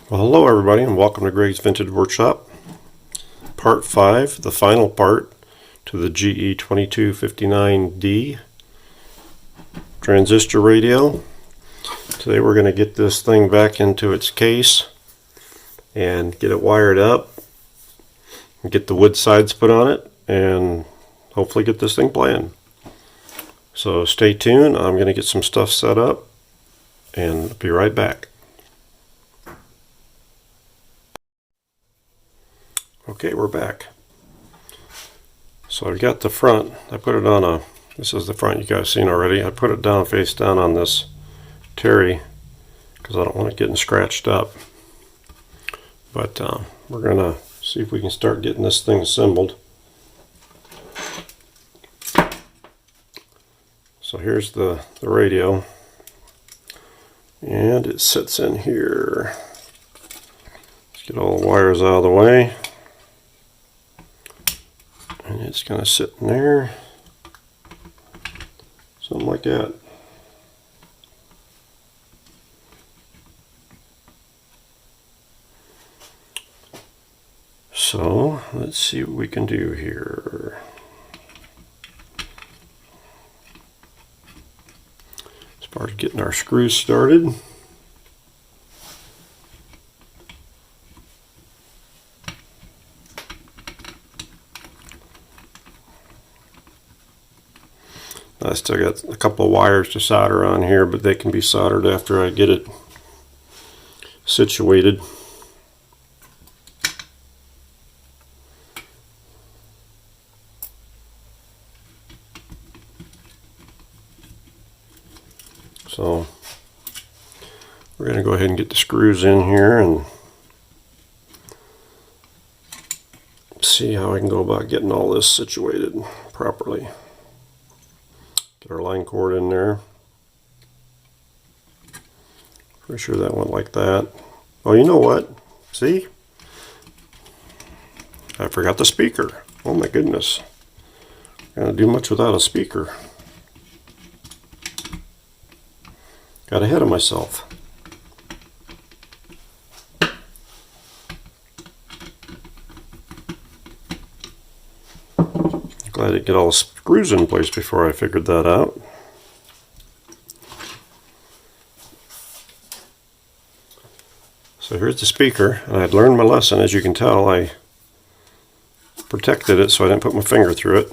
Well, hello everybody and welcome to Gregg's Vintage Workshop. Part 5, the final part to the GE2259D transistor radio. Today we're going to get this thing back into its case and get it wired up and get the wood sides put on it and hopefully get this thing playing. So stay tuned. I'm going to get some stuff set up and be right back. Okay, we're back. So I've got the front. I put it on this is the front you guys seen already. I put it down face down on this terry because I don't want it getting scratched up. But we're going to see if we can start getting this thing assembled. So here's the radio. And it sits in here. Let's get all the wires out of the way. And it's going to sit in there, something like that. So let's see what we can do here. As far as getting our screws started. I still got a couple of wires to solder on here, but they can be soldered after I get it situated. So we're going to go ahead and get the screws in here and see how I can go about getting all this situated properly. Get our line cord in there. Pretty sure that went like that. Oh, you know what? See? I forgot the speaker. Oh my goodness. Can't do much without a speaker. Got ahead of myself. Glad to get all the screws in place before I figured that out. So here's the speaker, and I'd learned my lesson. As you can tell, I protected it so I didn't put my finger through it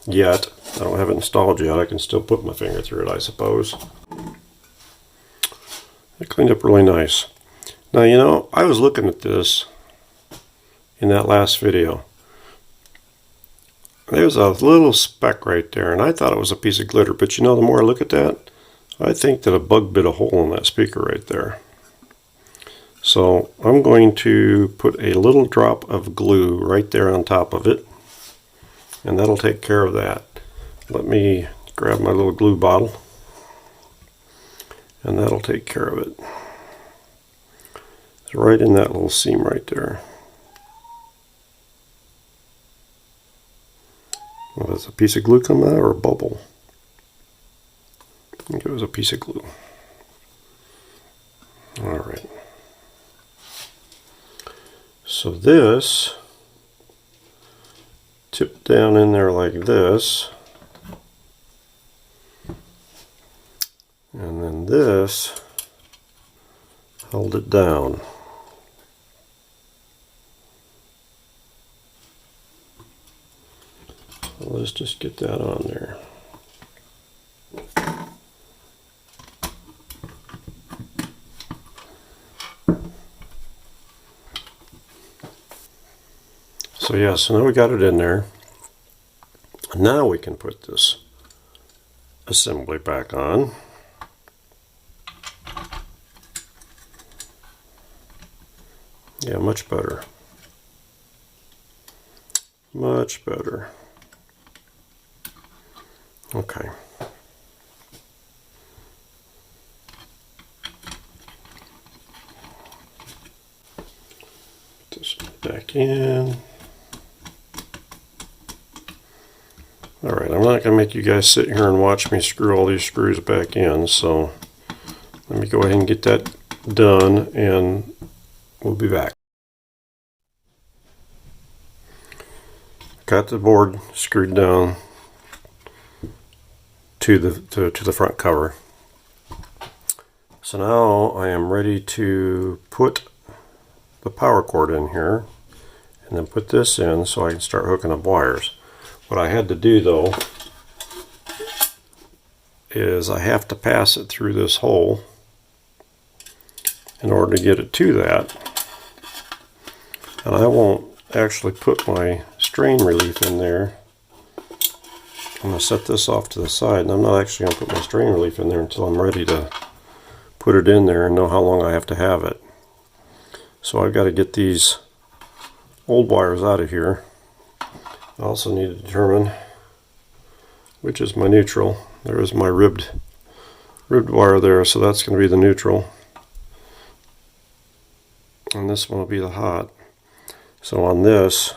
yet. I don't have it installed yet. I can still put my finger through it, I suppose. It cleaned up really nice. Now, you know, I was looking at this in that last video. There's a little speck right there, and I thought it was a piece of glitter, but you know, the more I look at that, I think that a bug bit a hole in that speaker right there. So I'm going to put a little drop of glue right there on top of it, and that'll take care of that. Let me grab my little glue bottle, and that'll take care of it. It's right in that little seam right there. Well, does a piece of glue come out or a bubble? I think it was a piece of glue. Alright. So this tipped down in there like this. And then this held it down. Let's just get that on there. So yeah, so now we got it in there. Now we can put this assembly back on. Yeah, much better. Much better. Okay. Put this back in. Alright, I'm not going to make you guys sit here and watch me screw all these screws back in, so let me go ahead and get that done and We'll be back. Got the board screwed down to the front cover. So now I am ready to put the power cord in here and then put this in so I can start hooking up wires. What I had to do though is I have to pass it through this hole in order to get it to that. And I won't actually put my strain relief in there. I'm going to set this off to the side, and I'm not actually going to put my strain relief in there until I'm ready to put it in there and know how long I have to have it. So I've got to get these old wires out of here. I also need to determine which is my neutral. There is my ribbed wire there, so that's going to be the neutral. And this one will be the hot. So on this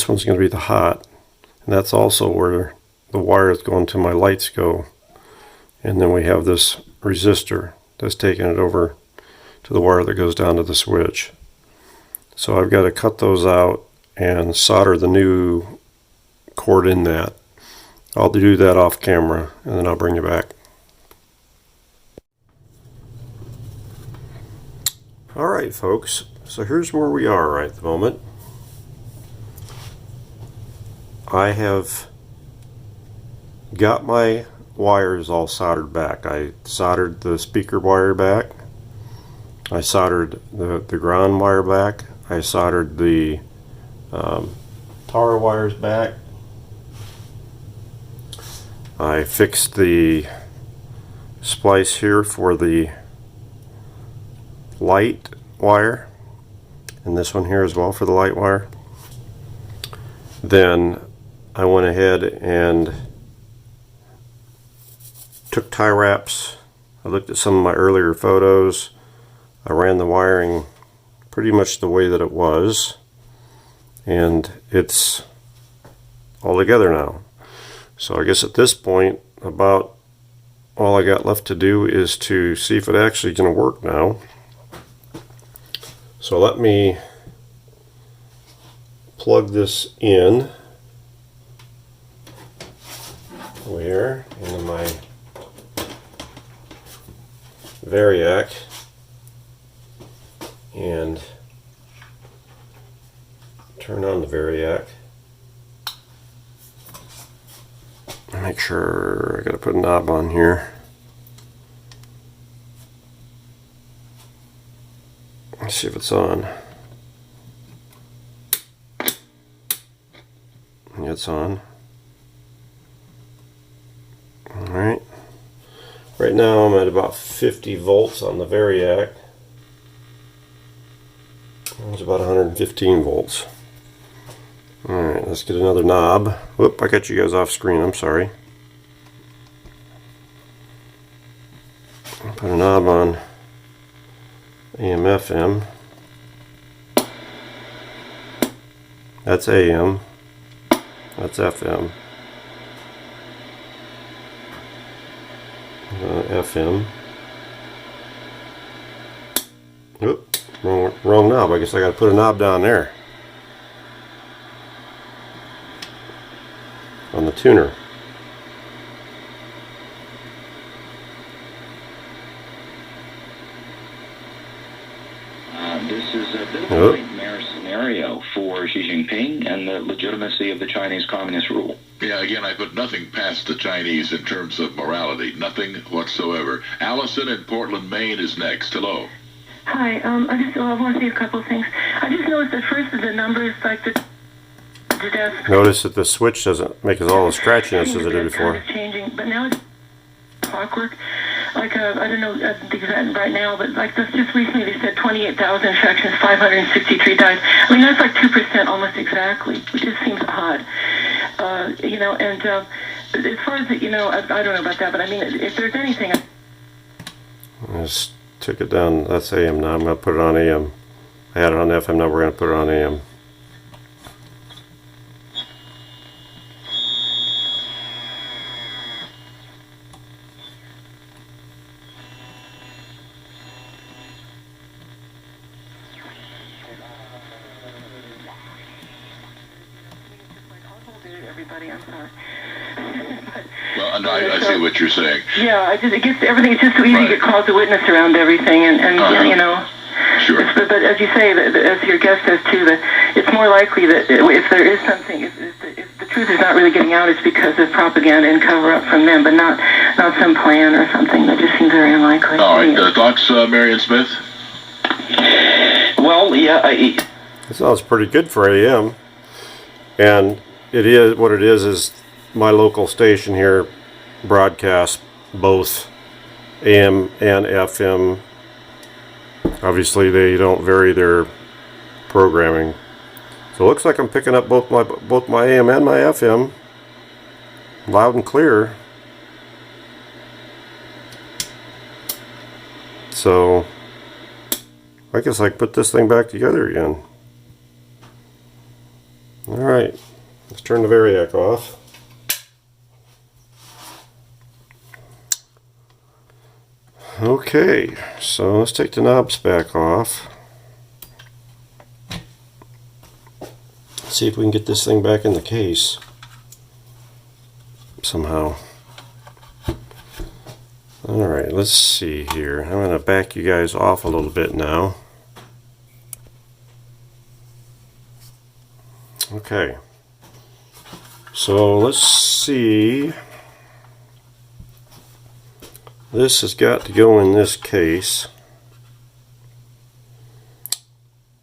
one's going to be the hot, and that's also where the wires going to my lights go. And then we have this resistor that's taking it over to the wire that goes down to the switch. So I've got to cut those out and solder the new cord in that. I'll do that off camera and then I'll bring you back. Alright folks, so here's where we are right at the moment. I have got my wires all soldered back. I soldered the speaker wire back. I soldered the ground wire back. I soldered the power wires back. I fixed the splice here for the light wire, and this one here as well for the light wire. Then I went ahead and took tie wraps. I looked at some of my earlier photos. I ran the wiring pretty much the way that it was, and it's all together now. So I guess at this point about all I got left to do is to see if it actually going to work now. So let me plug this in here into my Variac and turn on the Variac. Make sure I gotta put a knob on here. Let's see if it's on. Yeah, it's on. Alright. Right now I'm at about 50 volts on the Variac. It's about 115 volts. Alright, let's get another knob. Whoop, I got you guys off screen, I'm sorry. I'll put a knob on AM FM. That's AM. That's FM. FM. Oop, wrong knob. I guess I got to put a knob down there on the tuner. This is a bit of a nightmare scenario for Xi Jinping and the legitimacy of the Chinese Communist rule. Yeah, again, I put nothing past the Chinese in terms of morality. Nothing whatsoever. Allison in Portland, Maine is next. Hello. Hi, I want to say a couple of things. I just noticed at first that the numbers, like the desk. Notice that the switch doesn't make all the scratchiness as it did before. It's changing, but now it's clockwork. Like, I don't know the exact right now, but like just recently they said 28,000 infections, 563 died. I mean, that's like 2% almost exactly, which just seems odd. You know, and as far as, you know, I don't know about that, but I mean, if there's anything... I just took it down. That's AM now. I'm going to put it on AM. I had it on FM, now we're going to put it on AM. everybody. I'm sorry. Well, and I see what you're saying. Yeah, it gets everything. It's just so easy to get called to witness around everything, and you know. Sure. But as you say, as your guest says too, that it's more likely that if there is something, if the truth is not really getting out, it's because of propaganda and cover up from them, but not some plan or something. That just seems very unlikely. All right. Thoughts, Marion Smith? Well, yeah, It sounds pretty good for AM. And it is what it is my local station here broadcasts both AM and FM. Obviously, they don't vary their programming. So it looks like I'm picking up both my AM and my FM loud and clear. So I guess I can put this thing back together again. Alright, let's turn the Variac off. Okay, so let's take the knobs back off. See if we can get this thing back in the case somehow. Alright, let's see here. I'm going to back you guys off a little bit now. Okay, so let's see. This has got to go in this case,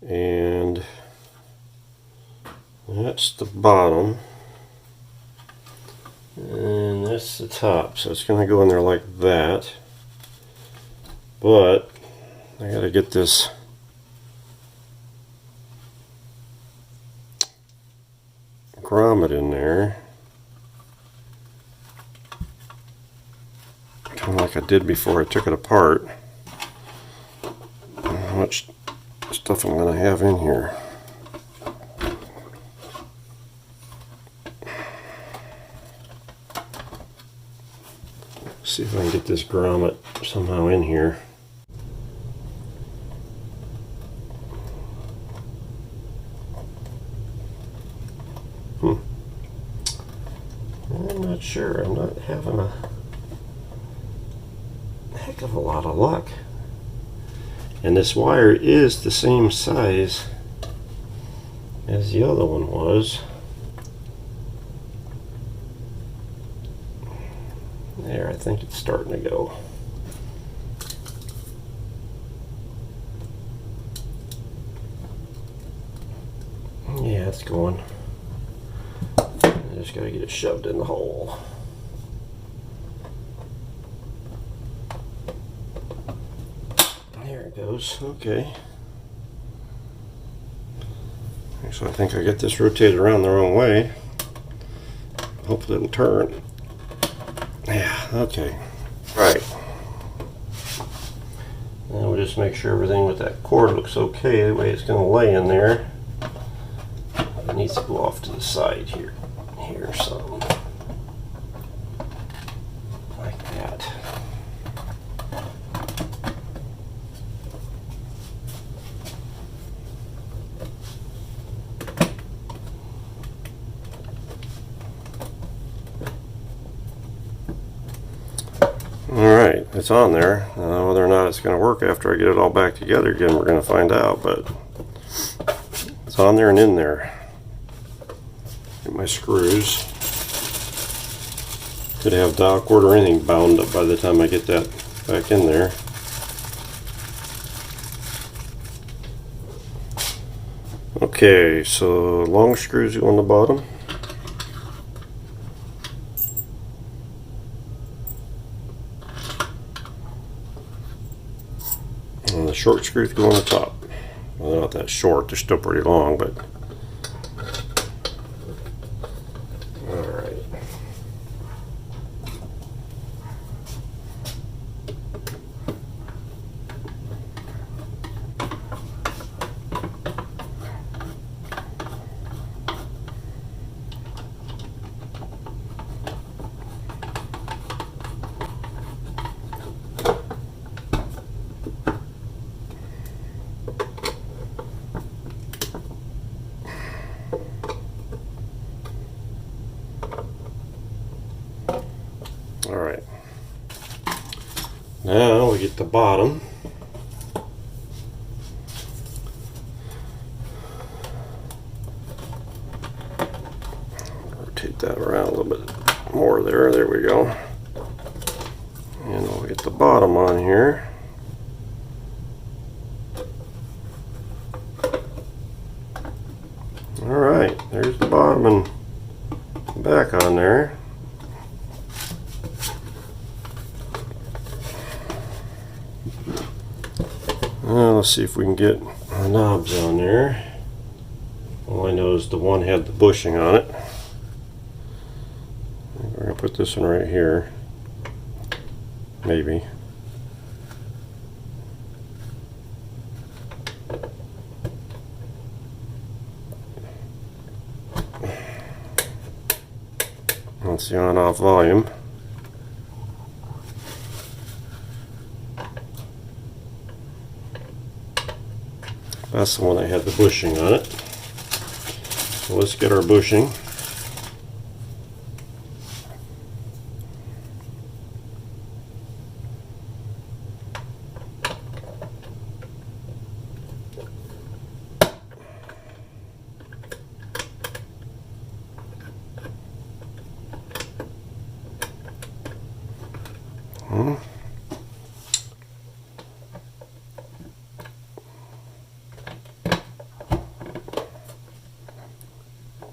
and that's the bottom, and that's the top, so it's going to go in there like that. But I got to get this grommet in there, kind of like I did before I took it apart. How much stuff I'm going to have in here. See if I can get this grommet somehow in here. I'm not sure. I'm not having a heck of a lot of luck. And this wire is the same size as the other one was. There, I think it's starting to go. Yeah, it's going. I just gotta get it shoved in the hole. There it goes. Okay. So I think I get this rotated around the wrong way. Hopefully it'll turn. Yeah, okay. Right. Now we'll just make sure everything with that cord looks okay, the way it's going to lay in there. It needs to go off to the side here. Here, something. Like that. Alright, it's on there. Whether or not it's going to work after I get it all back together again, we're going to find out, but it's on there and in there. Get my screws. Could have dial cord or anything bound up by the time I get that back in there. Okay, so long screws go on the bottom. And the short screws go on the top. Well, they're not that short, they're still pretty long, but alright. Now we get the bottom. Rotate that around a little bit more there. There we go. And we'll get the bottom on here. Alright, there's the bottom and back on there. Let's see if we can get our knobs on there. All I know is the one had the bushing on it. We're going to put this one right here. Maybe. That's the on-off volume. That's the one that had the bushing on it. So let's get our bushing.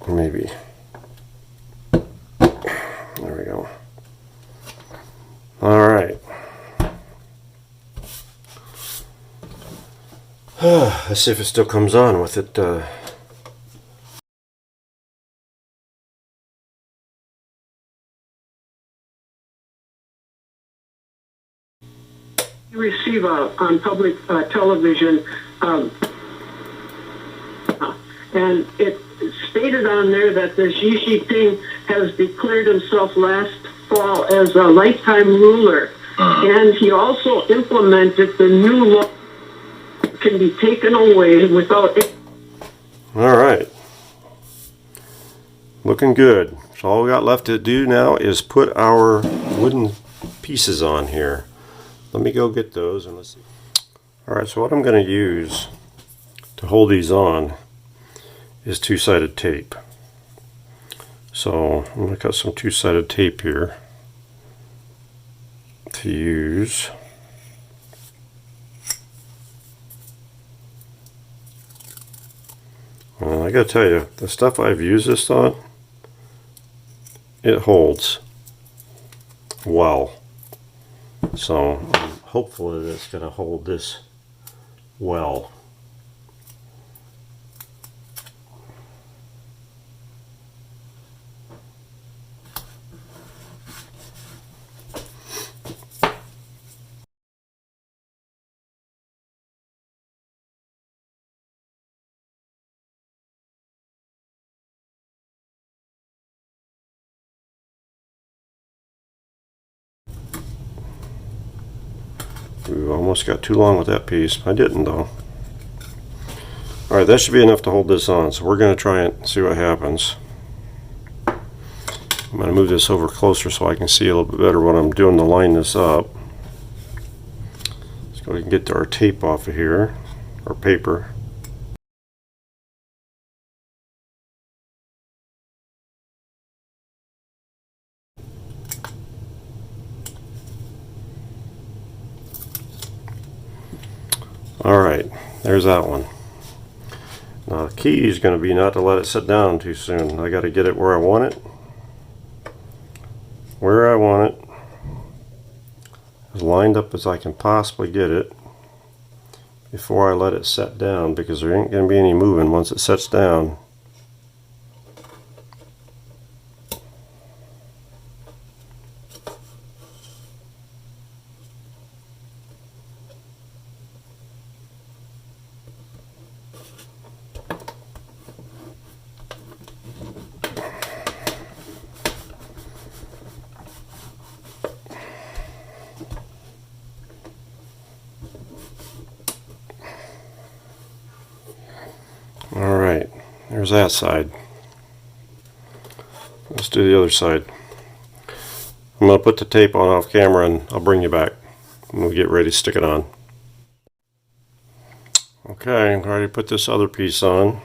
Maybe. There we go. All right. Let's see if it still comes on with it. You receive on public television, and it stated on there that the Xi Jinping has declared himself last fall as a lifetime ruler, and he also implemented the new law can be taken away without. All right. Looking good. So all we got left to do now is put our wooden pieces on here. Let me go get those and let's see. All right, so what I'm going to use to hold these on is two-sided tape. So I'm going to cut some two-sided tape here to use. I gotta tell you, the stuff I've used this on, it holds well. So I'm hopeful that it's gonna hold this well. We almost got too long with that piece. I didn't though. Alright, that should be enough to hold this on. So we're going to try it and see what happens. I'm going to move this over closer so I can see a little bit better what I'm doing to line this up. Let's go ahead and get our tape off of here, or paper. Alright, there's that one. Now the key is going to be not to let it sit down too soon. I got to get it where I want it. Where I want it. As lined up as I can possibly get it before I let it set down, because there ain't going to be any moving once it sets down. Alright, there's that side. Let's do the other side. I'm going to put the tape on off camera and I'll bring you back. and we'll get ready to stick it on. Okay, I'm ready to put this other piece on.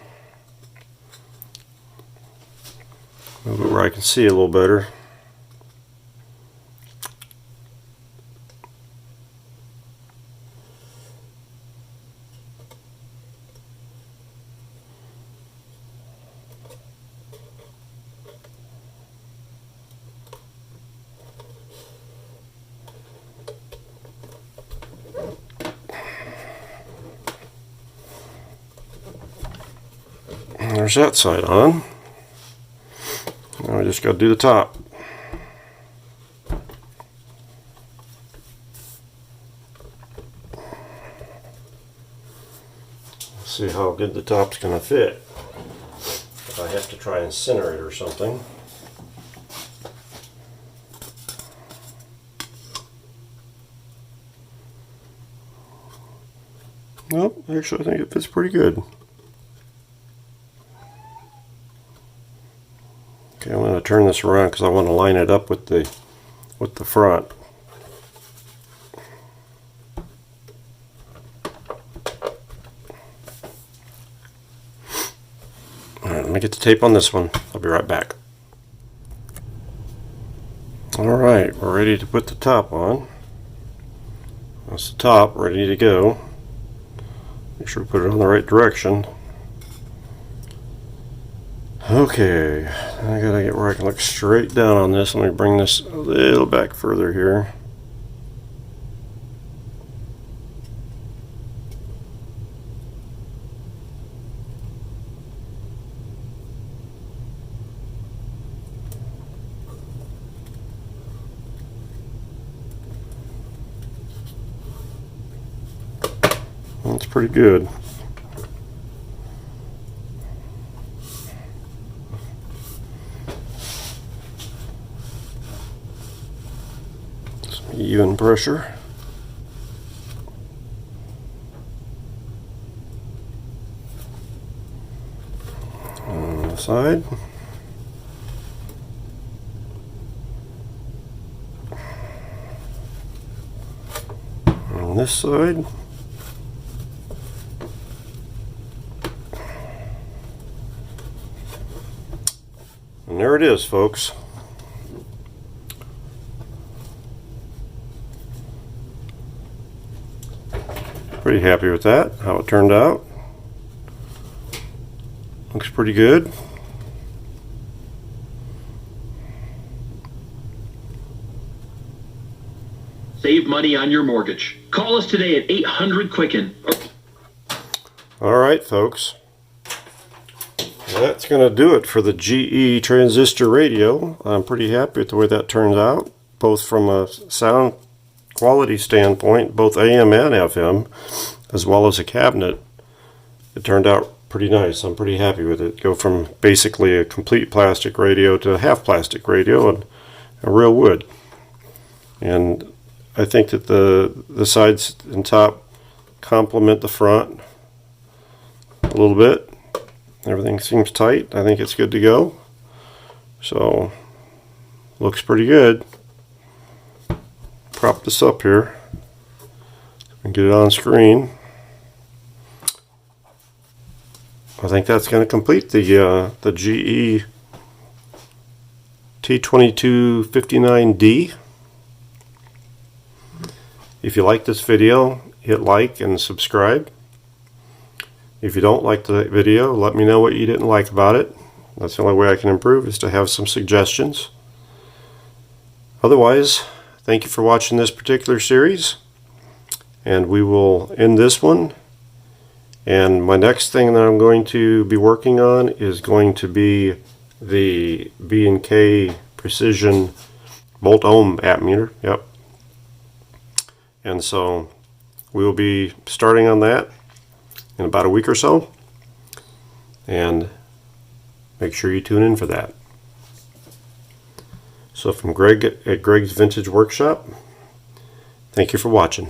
Move it where I can see a little better. There's that side on. Now we just got to do the top. Let's see how good the top's going to fit. If I have to try and center it or something. Nope, actually I think it fits pretty good. Okay, I'm going to turn this around because I want to line it up with the front. Alright, let me get the tape on this one. I'll be right back. Alright, we're ready to put the top on. That's the top, ready to go. Make sure we put it on the right direction. Okay, I gotta get where I can look straight down on this. Let me bring this a little back further here. That's pretty good. Even pressure. On the side. On this side. And there it is, folks. Pretty happy with that, how it turned out. Looks pretty good. Save money on your mortgage. Call us today at 800-QUICKEN. Alright, folks. That's going to do it for the GE transistor radio. I'm pretty happy with the way that turns out, both from a sound quality standpoint, both AM and FM, as well as a cabinet. It turned out pretty nice. I'm pretty happy with it. Go from basically a complete plastic radio to a half plastic radio and a real wood. And I think that the sides and top complement the front a little bit. Everything seems tight. I think it's good to go. So, looks pretty good. Prop this up here and get it on screen. I think that's going to complete the GE T2259D. If you like this video, hit like and subscribe. If you don't like the video, let me know what you didn't like about it. That's the only way I can improve, is to have some suggestions. Otherwise, thank you for watching this particular series, and we will end this one. And my next thing that I'm going to be working on is going to be the B&K Precision Volt Ohm Ammeter. Yep. And so we will be starting on that in about a week or so, and make sure you tune in for that. So from Gregg at Gregg's Vintage Workshop, thank you for watching.